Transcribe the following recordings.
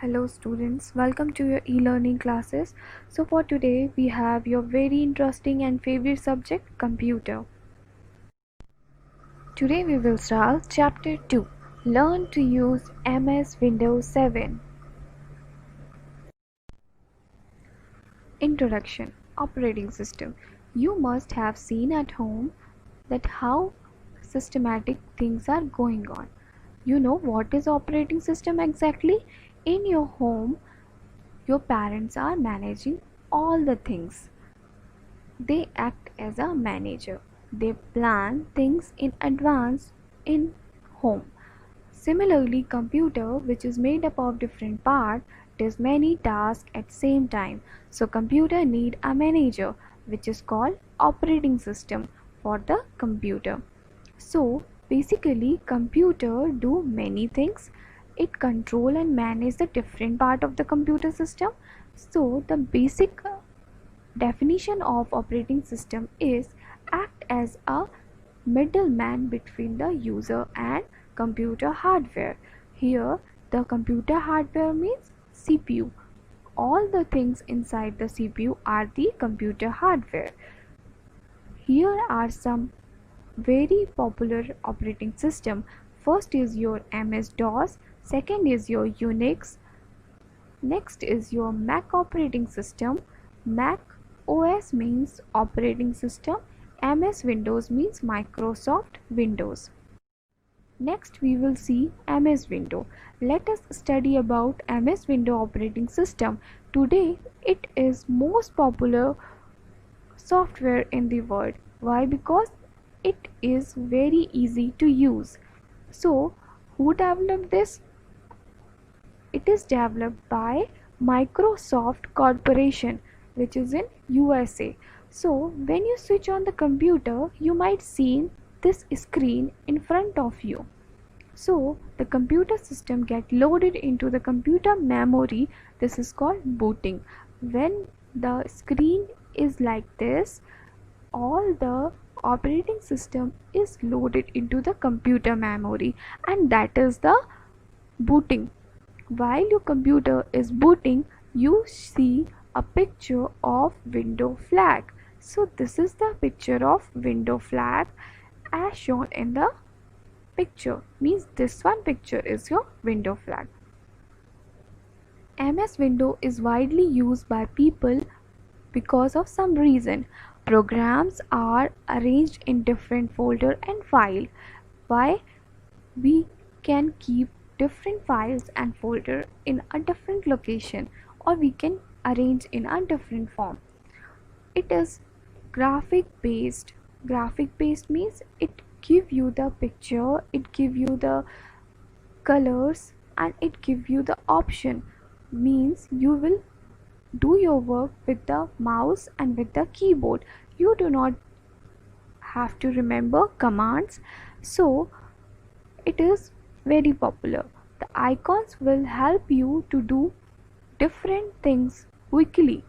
Hello students, welcome to your e-learning classes. So for today we have your very interesting and favorite subject, computer. Today we will start chapter 2. Learn to use MS Windows 7. Introduction. Operating system. You must have seen at home that how systematic things are going on. You know what is operating system exactly? In your home, your parents are managing all the things. They act as a manager. They plan things in advance in home. Similarly, computer, which is made up of different parts, does many tasks at same time. So computer need a manager, which is called operating system for the computer. So basically computer do many things. It control and manage the different part of the computer system. So the basic definition of operating system is act as a middleman between the user and computer hardware. Here the computer hardware means CPU. All the things inside the CPU are the computer hardware. Here are some very popular operating system. First is your MS-DOS, second is your Unix, next is your Mac operating system. Mac OS means operating system, MS Windows means Microsoft Windows. Next we will see MS Windows. Let us study about MS Windows operating system. Today it is most popular software in the world. Why? Because it is very easy to use. So who developed this? It is developed by Microsoft Corporation, which is in USA. So when you switch on the computer, you might see this screen in front of you. So the computer system get loaded into the computer memory. This is called booting. When the screen is like this, all the operating system is loaded into the computer memory, and that is the booting. While your computer is booting, you see a picture of window flag. So this is the picture of window flag as shown in the picture. Means this one picture is your window flag. MS Windows is widely used by people because of some reason. Programs are arranged in different folder and file. Why? We can keep different files and folder in a different location, or we can arrange in a different form. It is graphic based. Graphic based means it give you the picture, it give you the colors, and it give you the option. Means you will do your work with the mouse and with the keyboard. You do not have to remember commands. So it is very popular. The icons will help you to do different things quickly.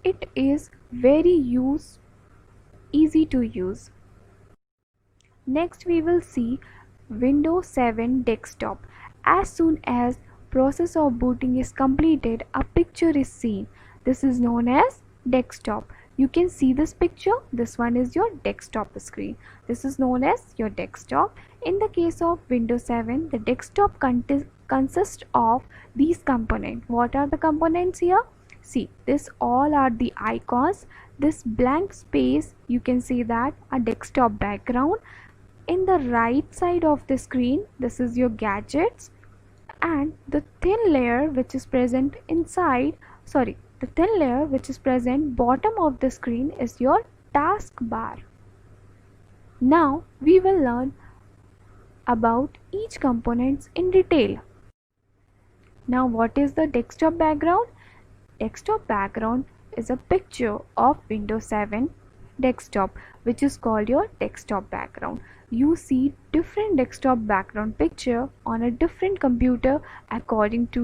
It is very easy to use. Next we will see Windows 7 desktop. As soon as process of booting is completed, a picture is seen. This is known as desktop. You can see this picture. This one is your desktop screen. This is known as your desktop. In the case of Windows 7, the desktop consists of these components. What are the components here? See, this all are the icons. This blank space, you can see that a desktop background. In the right side of the screen, this is your gadgets, and the thin layer which is present the thin layer which is present bottom of the screen is your taskbar. Now we will learn about each components in detail. Now what is the desktop background? Desktop background is a picture of Windows 7 desktop, which is called your desktop background. You see different desktop background picture on a different computer according to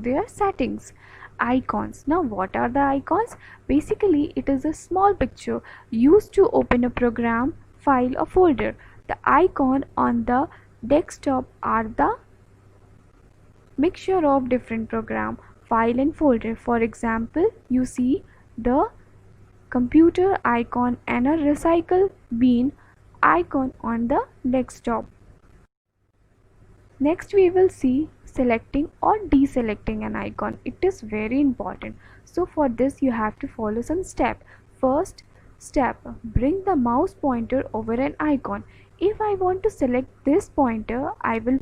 their settings. Icons. Now what are the icons? Basically it is a small picture used to open a program, file, or folder. The icon on the desktop are the mixture of different program, file and folder. For example, you see the computer icon and a recycle bin icon on the desktop. Next we will see selecting or deselecting an icon. It is very important. So for this you have to follow some step. First step, bring the mouse pointer over an icon. If I want to select this pointer, I will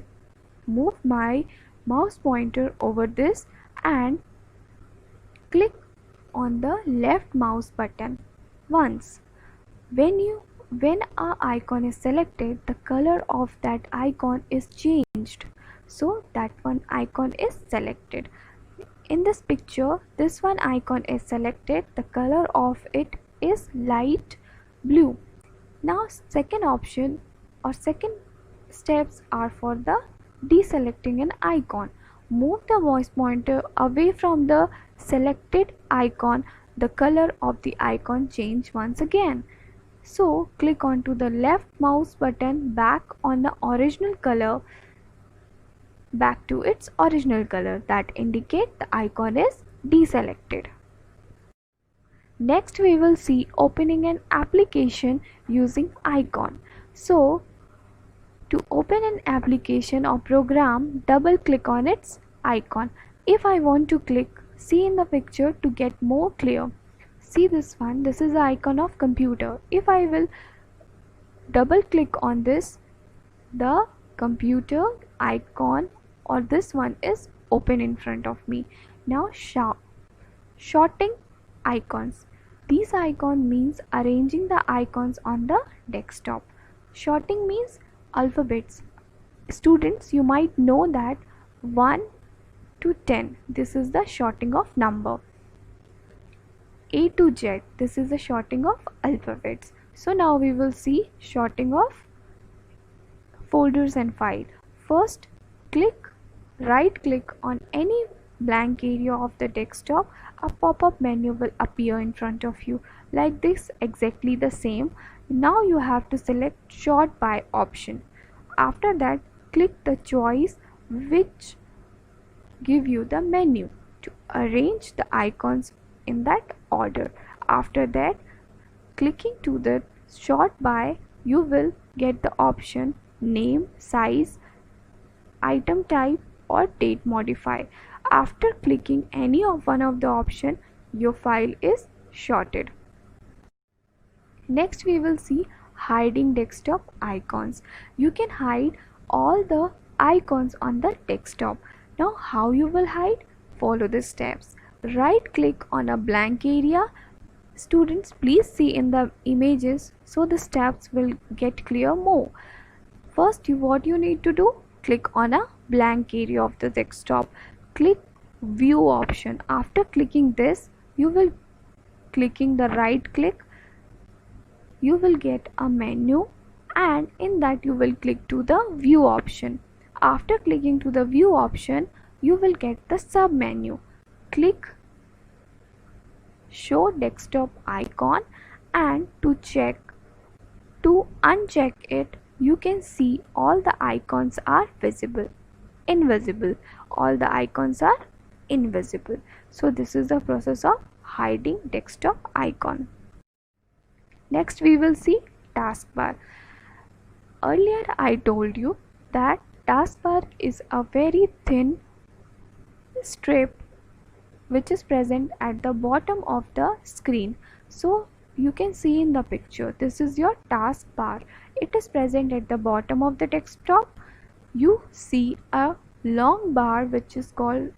move my mouse pointer over this and click on the left mouse button once. When a icon is selected, the color of that icon is changed, so that one icon is selected. In this picture, this one icon is selected, the color of it is light blue. Now second option or second steps are for the deselecting an icon. Move the mouse pointer away from the selected icon, the color of the icon change once again. So click onto the left mouse button back on the original color, back to its original color, that indicate the icon is deselected. Next we will see opening an application using icon. So to open an application or program, double click on its icon. If I want to click, see in the picture to get more clear. See this one, this is the icon of computer. If I will double click on this, the computer icon or this one is open in front of me. Now sorting icons. These icon means arranging the icons on the desktop. Sorting means alphabets. Students, you might know that 1 to 10, this is the sorting of number. A to Z, this is the sorting of alphabets. So now we will see sorting of folders and file. First, right click on any blank area of the desktop. A pop-up menu will appear in front of you like this, exactly the same. Now you have to select sort by option. After that, click the choice which give you the menu to arrange the icons in that order. After that, clicking to the sort by, you will get the option name, size, item type or date modify. After clicking any of one of the option, your file is sorted. Next we will see hiding desktop icons. You can hide all the icons on the desktop. Now how you will hide? Follow the steps. Right click on a blank area. Students, please see in the images so the steps will get clear more. First, what you need to do? Click on a blank area of the desktop. Click view option. After clicking this, you will clicking the right click, you will get a menu and in that you will click to the view option. After clicking to the view option, you will get the sub menu. Click show desktop icon and to uncheck it, you can see all the icons are invisible. All the icons are invisible. So this is the process of hiding desktop icon. Next we will see taskbar. Earlier I told you that taskbar is a very thin strip which is present at the bottom of the screen. So you can see in the picture, this is your taskbar. It is present at the bottom of the desktop. You see a long bar which is called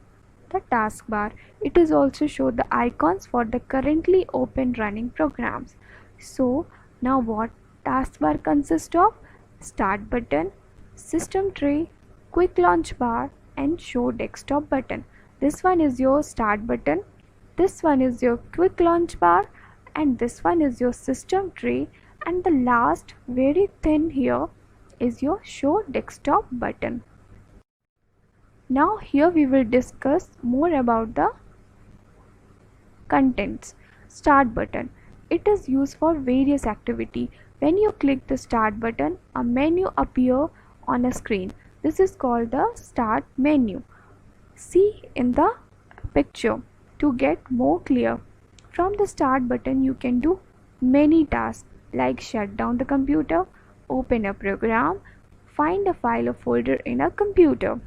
the taskbar. It is also show the icons for the currently open running programs. So now what taskbar consists of? Start button, system tray, quick launch bar and show desktop button. This one is your start button, this one is your quick launch bar and this one is your system tray, and the last very thin here is your show desktop button. Now here we will discuss more about the contents. Start button. It is used for various activity. When you click the start button, a menu appear on a screen. This is called the start menu. See in the picture to get more clear. From the start button you can do many tasks like shut down the computer, open a program, find a file or folder in a computer.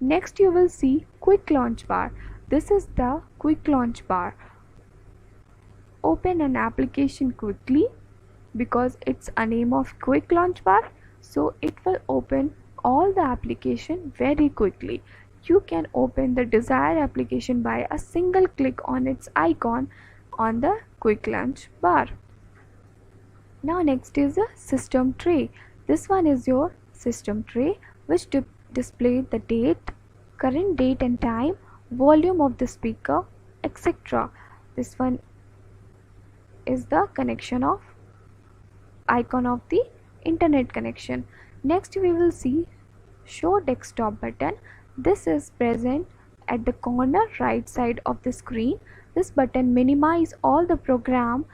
Next you will see quick launch bar. This is the quick launch bar. Open an application quickly because it's a name of quick launch bar, so it will open all the application very quickly. You can open the desired application by a single click on its icon on the quick launch bar. Now next is a system tray. This one is your system tray which display the date, current date and time, volume of the speaker, etc. This one is the connection of icon of the internet connection. Next we will see show desktop button. This is present at the corner right side of the screen. This button minimize all the program,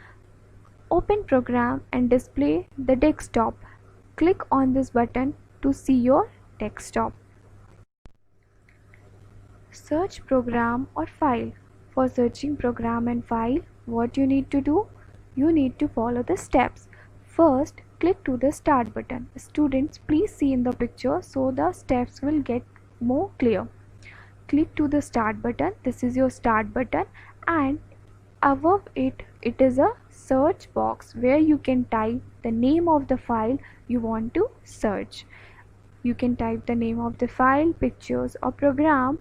open program and display the desktop. Click on this button to see your desktop. Search program or file. For searching program and file, what you need to do? You need to follow the steps. First, click to the start button. Students, please see in the picture so the steps will get more clear. Click to the start button. This is your start button, and above it is a search box where you can type the name of the file you want to search. You can type the name of the file, pictures or program,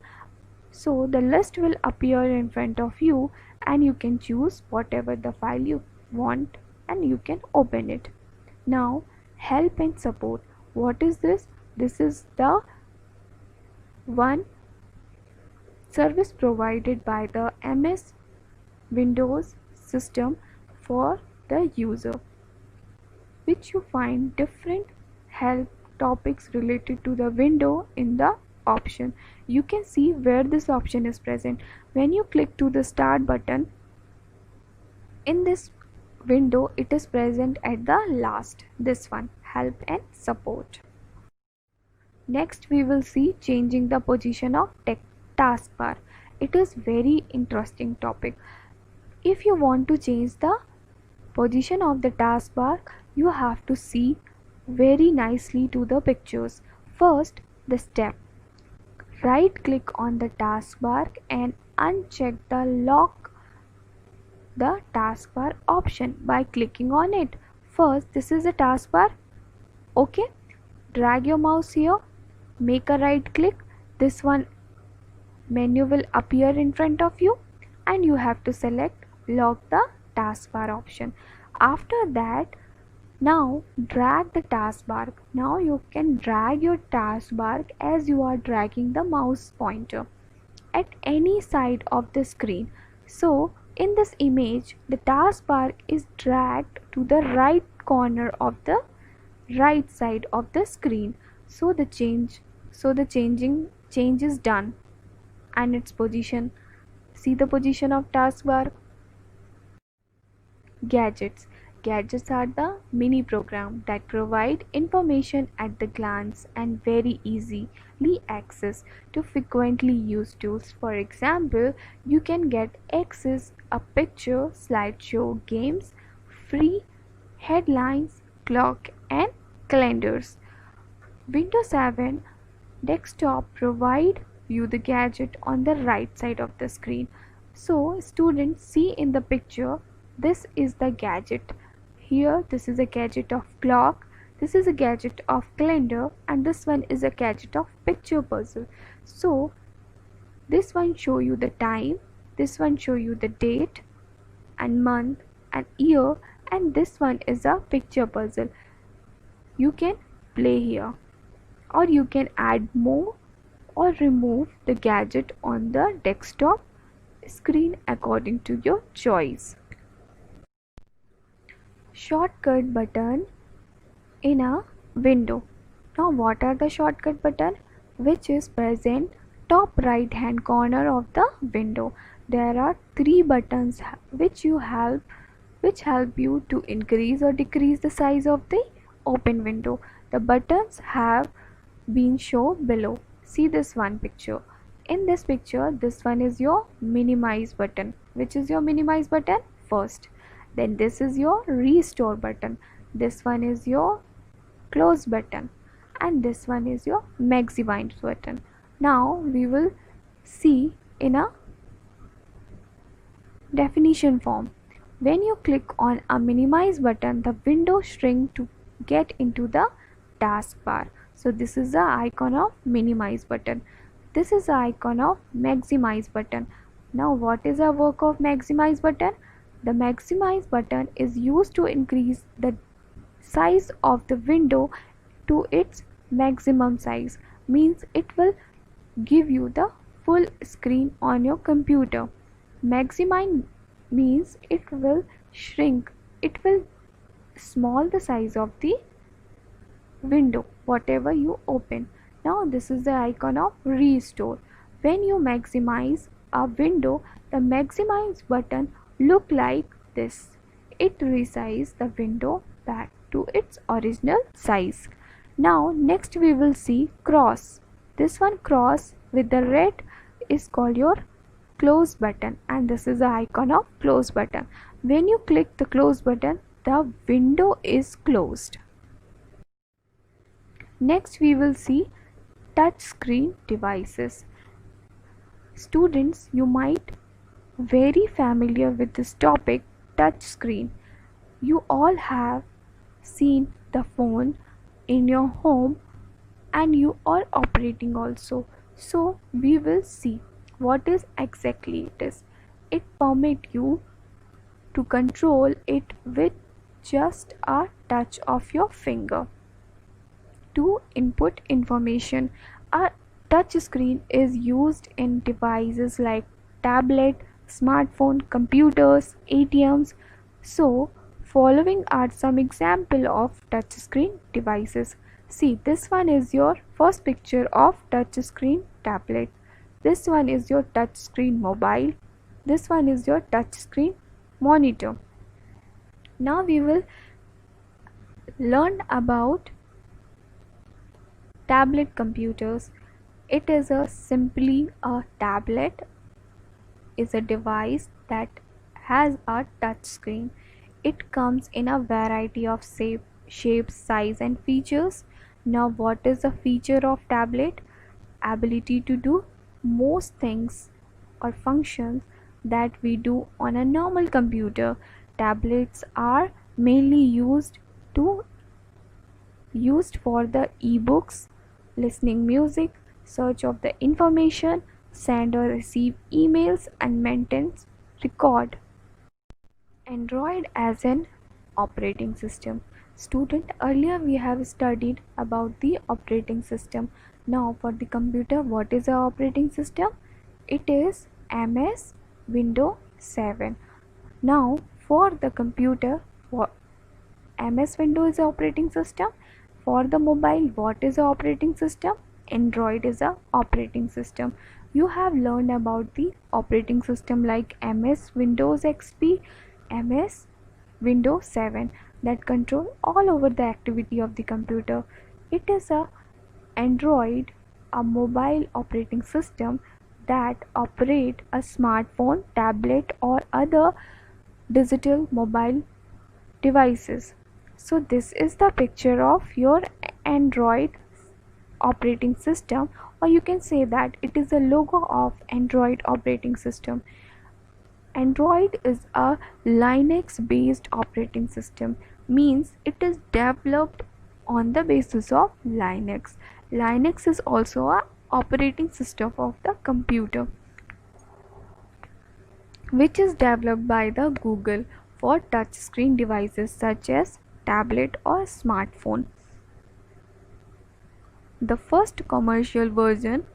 so the list will appear in front of you and you can choose whatever the file you want and you can open it. Now help and support. What is this? This is the one service provided by the MS Windows system for the user, which you find different help topics related to the window in the option. You can see where this option is present. When you click to the start button, in this window it is present at the last. This one, help and support. Next we will see changing the position of taskbar. It is very interesting topic. If you want to change the position of the taskbar, you have to see very nicely to the pictures. First, the step. Right click on the taskbar and uncheck the lock the taskbar option by clicking on it. First, this is a taskbar. Okay, drag your mouse here, make a right click. This one menu will appear in front of you and you have to select lock the taskbar option. After that, now drag the taskbar. Now you can drag your taskbar as you are dragging the mouse pointer at any side of the screen. So in this image, the taskbar is dragged to the right corner of the right side of the screen. So the change is done and its position. See the position of taskbar. Gadgets. Gadgets are the mini program that provide information at the glance and very easily access to frequently used tools. For example, you can get access a picture, slideshow, games, free headlines, clock and calendars. Windows 7 desktop provide you the gadget on the right side of the screen. So students, see in the picture, this is the gadget. Here this is a gadget of clock, this is a gadget of calendar, and this one is a gadget of picture puzzle. So this one show you the time, this one show you the date and month and year, and this one is a picture puzzle. You can play here, or you can add more or remove the gadget on the desktop screen according to your choice. Shortcut button in a window. Now what are the shortcut button? Which is present top right hand corner of the window. There are 3 buttons which help you to increase or decrease the size of the open window. The buttons have been shown below. See this one picture. In this picture, this one is your minimize button. Which is your minimize button? First. Then this is your restore button. This one is your close button. And this one is your maximize button. Now we will see in a definition form. When you click on a minimize button, the window shrinks to get into the taskbar. So this is the icon of minimize button. This is the icon of maximize button. Now what is the work of maximize button? The maximize button is used to increase the size of the window to its maximum size. Means it will give you the full screen on your computer. Maximize means it will shrink, it will small the size of the window whatever you open. Now this is the icon of restore. When you maximize a window, the maximize button look like this. It resizes the window back to its original size. Now next we will see cross. This one cross with the red is called your close button, and this is the icon of close button. When you click the close button, the window is closed. Next we will see touch screen devices. Students, you might very familiar with this topic, touch screen. You all have seen the phone in your home and you are operating also. So we will see what is exactly it is. It permit you to control it with just a touch of your finger. To input information, a touch screen is used in devices like tablet, smartphone, computers, ATMs. So following are some example of touch screen devices. See, this one is your first picture of touch screen tablet. This one is your touch screen mobile. This one is your touch screen monitor. Now we will learn about tablet computers. It is simply a tablet is a device that has a touch screen. It comes in a variety of shapes, size and features. Now what is the feature of tablet? Ability to do most things or functions that we do on a normal computer. Tablets are mainly used for the e-books, listening music, search of the information, send or receive emails and maintain record. Android as an operating system. Student, earlier we have studied about the operating system. Now for the computer, what is the operating system? It is MS Windows 7. Now for the computer, what MS Windows is operating system. For the mobile, what is the operating system? Android is a operating system. You have learned about the operating system like MS Windows XP, MS Windows 7 that control all over the activity of the computer. It is a Android, a mobile operating system that operate a smartphone, tablet or other digital mobile devices. So this is the picture of your Android operating system, or you can say that it is the logo of Android operating system. Android is a Linux based operating system, means it is developed on the basis of Linux. Linux is also a operating system of the computer which is developed by the Google for touch screen devices such as tablet or smartphone. The first commercial version,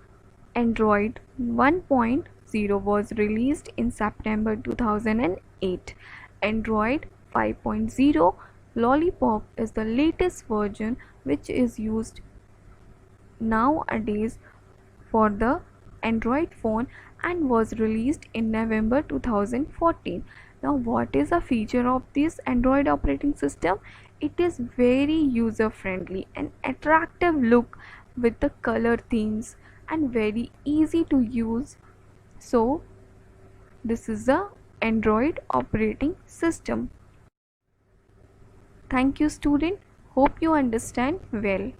Android 1.0, was released in September 2008. Android 5.0 Lollipop is the latest version which is used nowadays for the Android phone and was released in November 2014. Now what is a feature of this Android operating system? It is very user friendly and attractive look with the color themes and very easy to use. So this is the Android operating system. Thank you student. Hope you understand well.